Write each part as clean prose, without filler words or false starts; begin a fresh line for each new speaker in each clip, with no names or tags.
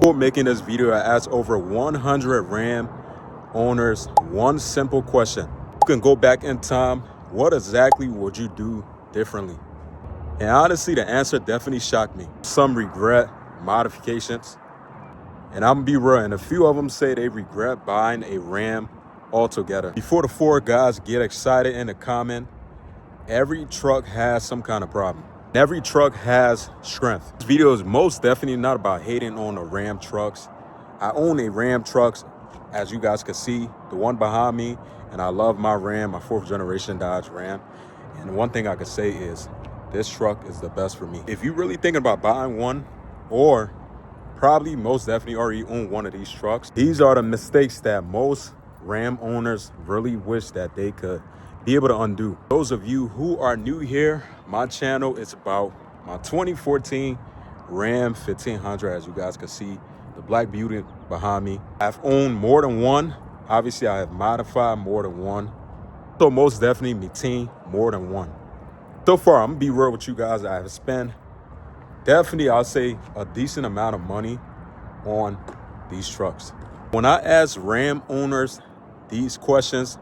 Before making this video, I asked over 100 Ram owners one simple question. You can go back in time. What exactly would you do differently? And honestly, the answer definitely shocked me. Some regret modifications. And I'm gonna be real, and a few of them say they regret buying a Ram altogether. Before the four guys get excited in the comment, every truck has some kind of problem. Every truck has strength. This video is most definitely not about hating on the Ram trucks. I own a Ram trucks, as you guys can see, the one behind me, and I love my Ram, my 4th generation Dodge Ram. And one thing I could say is this truck is the best for me. If you're really thinking about buying one, or probably most definitely already own one of these trucks, these are the mistakes that most Ram owners really wish that they could be able to undo. Those of you who are new here, my channel is about my 2014 Ram 1500, as you guys can see, the Black Beauty behind me. I've owned more than one. Obviously, I have modified more than one. So most definitely maintain more than one. So far, I'm gonna be real with you guys. I have spent definitely, I'll say, a decent amount of money on these trucks. When I ask Ram owners these questions,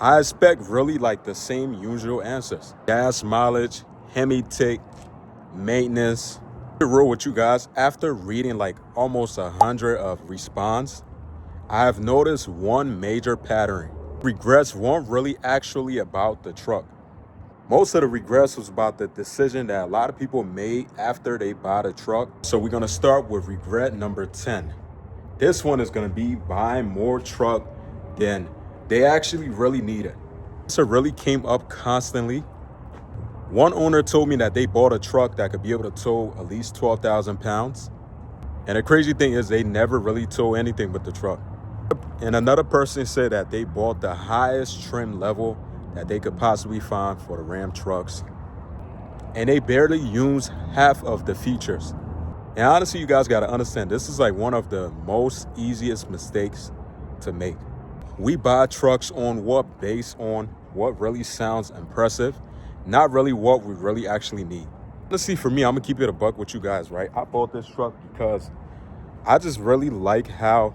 I expect really like the same usual answers. Gas mileage, HEMI tick, maintenance. To be real with you guys, after reading like almost 100 of response, I have noticed one major pattern. Regrets weren't really actually about the truck. Most of the regrets was about the decision that a lot of people made after they bought a truck. So we're gonna start with regret number 10. This one is gonna be buying more truck than they actually really needed. This really came up constantly. One owner told me that they bought a truck that could be able to tow at least 12,000 pounds. And the crazy thing is they never really tow anything with the truck. And another person said that they bought the highest trim level that they could possibly find for the Ram trucks, and they barely use half of the features. And honestly, you guys got to understand, this is like one of the most easiest mistakes to make. We buy trucks on what, based on what really sounds impressive, not really what we really actually need. Let's see, for me, I'm gonna keep it a buck with you guys, right? I bought this truck because I just really like how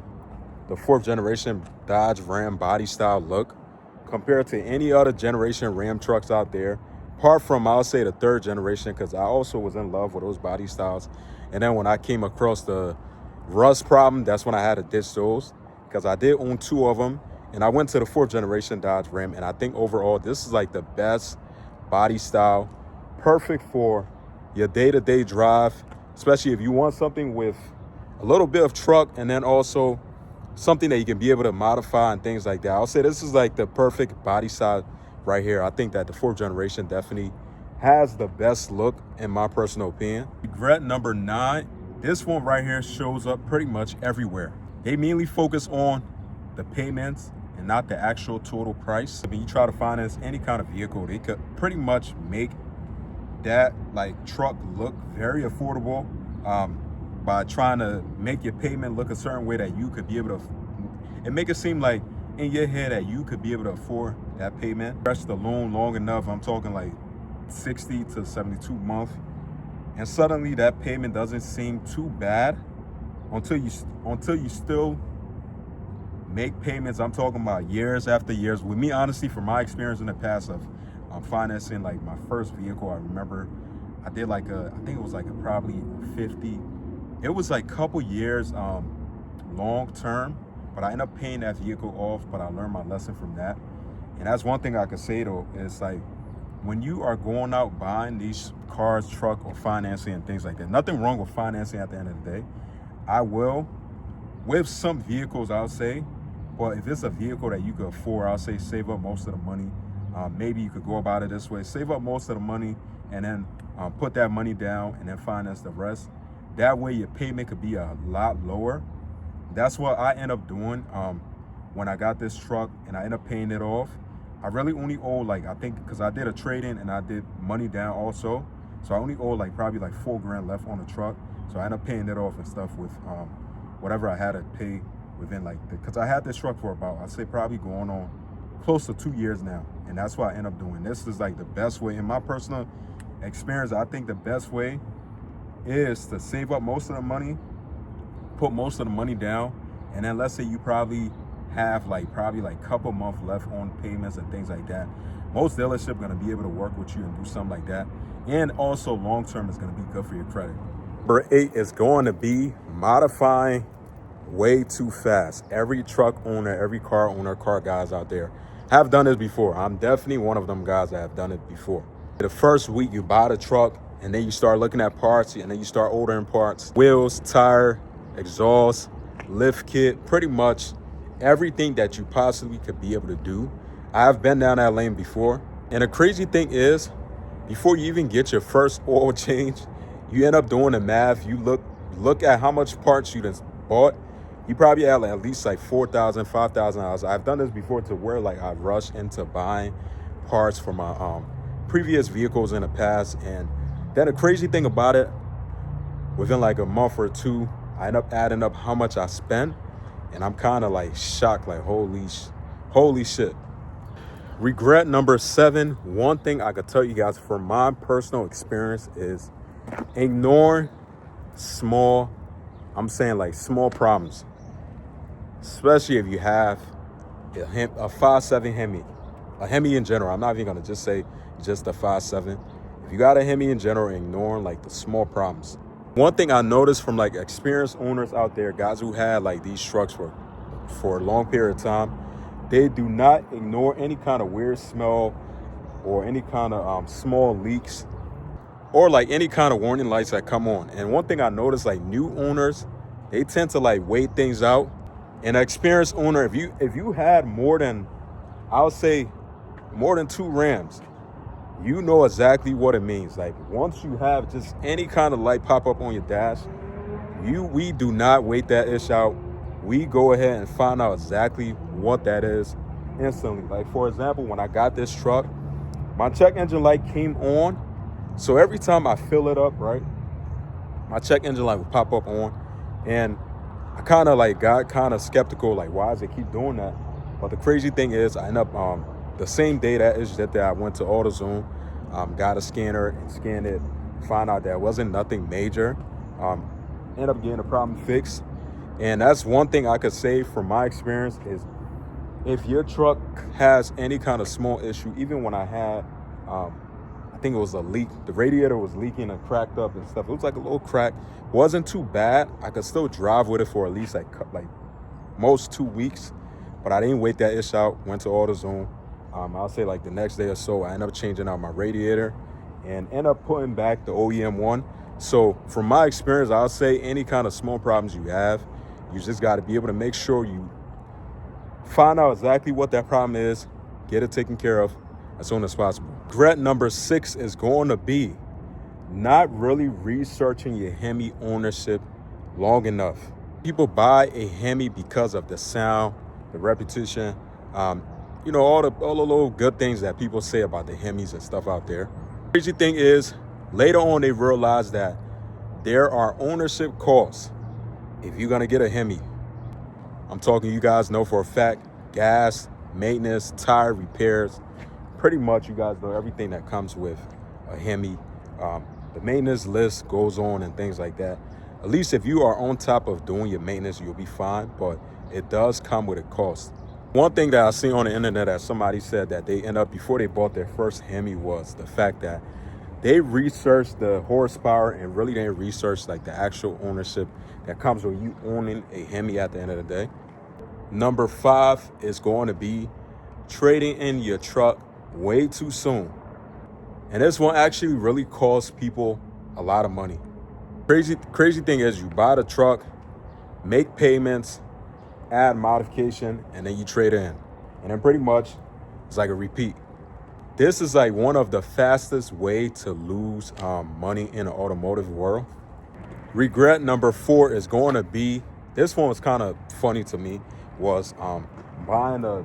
the 4th generation Dodge Ram body style look compared to any other generation Ram trucks out there, apart from, I'll say, the 3rd generation, because I also was in love with those body styles. And then when I came across the rust problem, that's when I had to ditch those, because I did own 2 of them. And I went to the 4th generation Dodge Ram, and I think overall this is like the best body style, perfect for your day-to-day drive, especially if you want something with a little bit of truck and then also something that you can be able to modify and things like that. I'll say this is like the perfect body style right here. I think that the 4th generation definitely has the best look in my personal opinion. Regret number 9, this one right here shows up pretty much everywhere. They mainly focus on the payments and not the actual total price. When you try to finance any kind of vehicle, they could pretty much make that like truck look very affordable by trying to make your payment look a certain way that you could be able to, and make it seem like in your head that you could be able to afford that payment. Stretch the loan long enough, I'm talking like 60 to 72 months, and suddenly that payment doesn't seem too bad until you still make payments. I'm talking about years after years. With me, honestly, from my experience in the past of financing like my first vehicle, I remember I did like I think it was like probably 50. It was like a couple years long term, but I ended up paying that vehicle off, but I learned my lesson from that. And that's one thing I could say though, is like when you are going out buying these cars, truck, or financing and things like that, nothing wrong with financing at the end of the day. I will, with some vehicles, I'll say, but if it's a vehicle that you could afford, I'll say save up most of the money. Maybe you could go about it this way: save up most of the money and then put that money down and then finance the rest. That way your payment could be a lot lower. That's what I end up doing when I got this truck and I end up paying it off. I really only owe like, I think, because I did a trade-in and I did money down also, so I only owe like probably like $4,000 left on the truck. So I end up paying it off and stuff with whatever I had to pay within like, because I had this truck for about, I'd say probably going on close to 2 years now. And that's what I end up doing. This is like the best way in my personal experience. I think the best way is to save up most of the money, put most of the money down, and then let's say you probably have like couple months left on payments and things like that. Most dealership gonna be able to work with you and do something like that. And also long term is gonna be good for your credit. Number 8 is going to be modifying way too fast. Every truck owner, every car owner, car guys out there have done this before. I'm definitely one of them guys that have done it before. The first week you buy the truck and then you start looking at parts and then you start ordering parts, wheels, tire, exhaust, lift kit, pretty much everything that you possibly could be able to do. I've been down that lane before. And the crazy thing is, before you even get your first oil change, you end up doing the math. You look at how much parts you done bought. You probably have at least like $4,000, $5,000. I've done this before to where like I rush into buying parts for my previous vehicles in the past. And then the crazy thing about it, within like a month or two, I end up adding up how much I spent, and I'm kind of like shocked, like holy shit. Regret number 7, one thing I could tell you guys from my personal experience is ignore small problems, especially if you have a 5.7 Hemi, a Hemi in general. I'm not even gonna just say just a 5.7. If you got a Hemi in general, ignore like the small problems. One thing I noticed from like experienced owners out there, guys who had like these trucks for a long period of time, they do not ignore any kind of weird smell or any kind of small leaks or like any kind of warning lights that come on. And one thing I noticed, like new owners, they tend to like wait things out. An experienced owner, if you had more than 2 Rams, you know exactly what it means. Like once you have just any kind of light pop up on your dash, we do not wait that ish out. We go ahead and find out exactly what that is instantly. Like for example, when I got this truck, my check engine light came on. So every time I fill it up, right, my check engine light would pop up on, and I kind of like got kind of skeptical, like why does it keep doing that? But the crazy thing is, I end up the same day that I went to AutoZone, got a scanner and scanned it, found out that it wasn't nothing major. Ended up getting the problem fixed. And that's one thing I could say from my experience is if your truck has any kind of small issue, even when I had, I think it was a leak, the radiator was leaking and cracked up and stuff. It was like a little crack. Wasn't too bad. I could still drive with it for at least like most 2 weeks, but I didn't wait that ish out. Went to AutoZone. I'll say like the next day or so, I ended up changing out my radiator and end up putting back the OEM one. So from my experience, I'll say any kind of small problems you have, you just got to be able to make sure you find out exactly what that problem is, get it taken care of as soon as possible. Regret number 6 is going to be not really researching your Hemi ownership long enough. People buy a Hemi because of the sound, the reputation, all the little good things that people say about the Hemis and stuff out there. The crazy thing is, later on they realize that there are ownership costs if you're gonna get a Hemi. I'm talking, you guys know for a fact, gas, maintenance, tire repairs. Pretty much you guys know everything that comes with a Hemi. The maintenance list goes on and things like that. At least if you are on top of doing your maintenance, you'll be fine, but it does come with a cost. One thing that I see on the internet that somebody said that they end up before they bought their first Hemi was the fact that they researched the horsepower and really didn't research like the actual ownership that comes with you owning a Hemi at the end of the day. Number 5 is going to be trading in your truck way too soon. And this one actually really costs people a lot of money. Crazy thing is, you buy the truck, make payments, add modification, and then you trade in. And then pretty much it's like a repeat. This is like one of the fastest way to lose money in the automotive world. Regret number 4 is going to be, this one was kind of funny to me, was buying a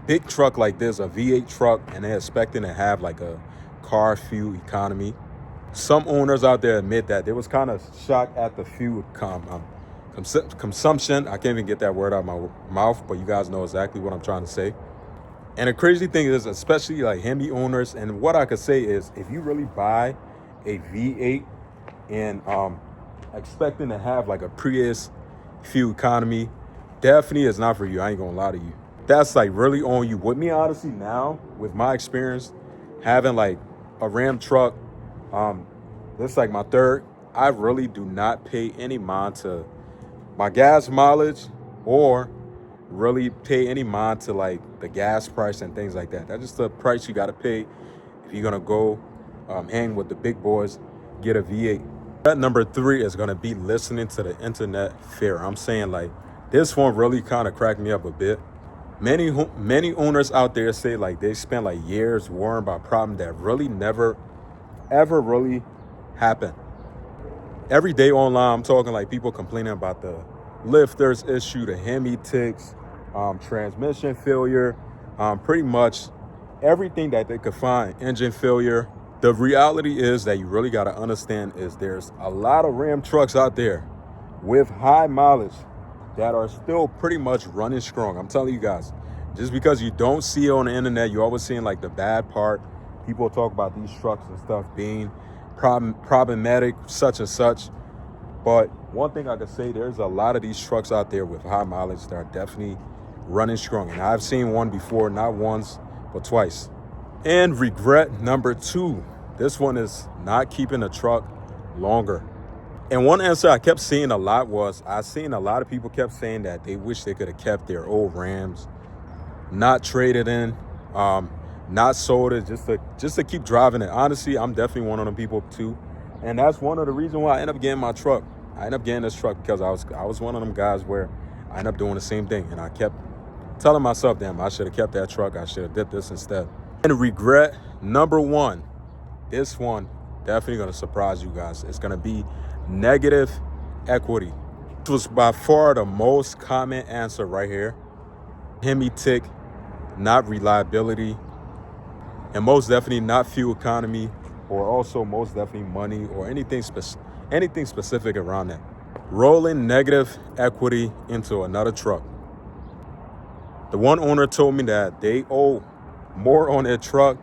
big truck like this, a V8 truck, and they're expecting to have like a car fuel economy. Some owners out there admit that they was kind of shocked at the fuel consumption. I can't even get that word out of my mouth, but you guys know exactly what I'm trying to say. And the crazy thing is, especially like Hemi owners, and what I could say is, if you really buy a V8 and expecting to have like a Prius fuel economy, definitely is not for you. I ain't gonna lie to you. That's like really on you. With me, honestly, now with my experience having like a Ram truck, this is like my third. I really do not pay any mind to my gas mileage or really pay any mind to like the gas price and things like that. That's just the price you got to pay if you're gonna go hang with the big boys, get a V8. That number 3 is gonna be listening to the internet fear. I'm saying like this one really kind of cracked me up a bit. Many owners out there say like they spent like years worrying about problems that really never ever really happen. Every day online, I'm talking like people complaining about the lifters issue, the HEMI ticks, transmission failure, pretty much everything that they could find, engine failure. The reality is that you really got to understand is there's a lot of Ram trucks out there with high mileage that are still pretty much running strong. I'm telling you guys, just because you don't see it on the internet, you're always seeing like the bad part. People talk about these trucks and stuff being problematic, such and such. But one thing I could say, there's a lot of these trucks out there with high mileage that are definitely running strong. And I've seen one before, not once, but twice. And regret number 2, this one is not keeping the truck longer. And one answer I kept seeing a lot was, I seen a lot of people kept saying that they wish they could have kept their old Rams, not traded in, not sold it, just to keep driving it. Honestly, I'm definitely one of them people too. And that's one of the reasons why I ended up getting my truck. I ended up getting this truck because I was one of them guys where I ended up doing the same thing. And I kept telling myself, damn, I should have kept that truck. I should have did this instead. And regret number 1, this one definitely going to surprise you guys. It's going to be negative equity. This was by far the most common answer right here. HEMI tick, not reliability, and most definitely not fuel economy, or also most definitely money or anything specific around that. Rolling negative equity into another truck. The one owner told me that they owe more on their truck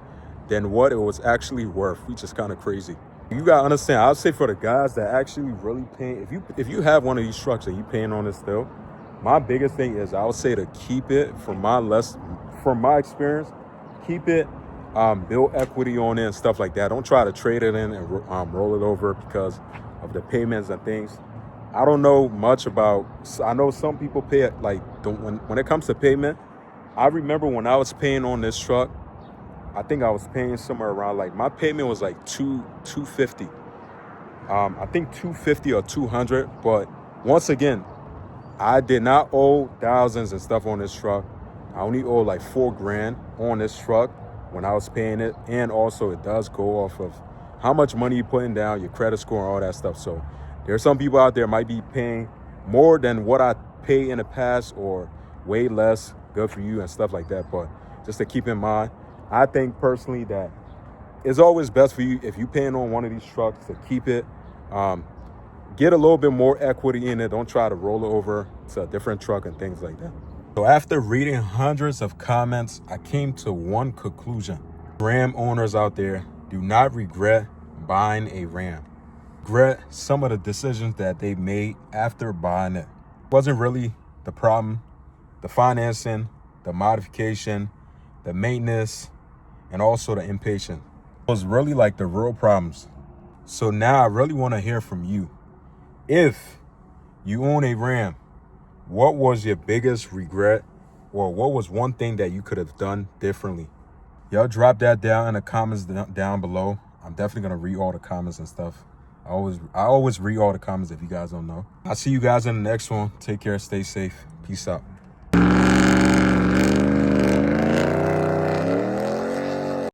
than what it was actually worth, which is kind of crazy. You gotta understand, I'll say for the guys that actually really pay, if you have one of these trucks and you paying on it still, my biggest thing is I would say to keep it, from my experience, keep it, build equity on it and stuff like that. Don't try to trade it in and roll it over because of the payments and things. I don't know much about, I know some people pay it like, when it comes to payment, I remember when I was paying on this truck, I think I was paying somewhere around like, my payment was like $250. I think $250 or $200. But once again, I did not owe thousands and stuff on this truck. I only owe like $4,000 on this truck when I was paying it. And also it does go off of how much money you're putting down, your credit score, and all that stuff. So there's some people out there might be paying more than what I paid in the past or way less. Good for you and stuff like that. But just to keep in mind, I think personally that it's always best for you if you're paying on one of these trucks to keep it. Get a little bit more equity in it. Don't try to roll it over to a different truck and things like that. So after reading hundreds of comments, I came to one conclusion. Ram owners out there, do not regret buying a Ram. Regret some of the decisions that they made after buying it. It wasn't really the problem. The financing, the modification, the maintenance, and also the impatience. It was really like the real problems. So now I really want to hear from you. If you own a Ram, what was your biggest regret, or what was one thing that you could have done differently? Y'all drop that down in the comments down below. I'm definitely going to read all the comments and stuff. I always read all the comments if you guys don't know. I'll see you guys in the next one. Take care. Stay safe. Peace out.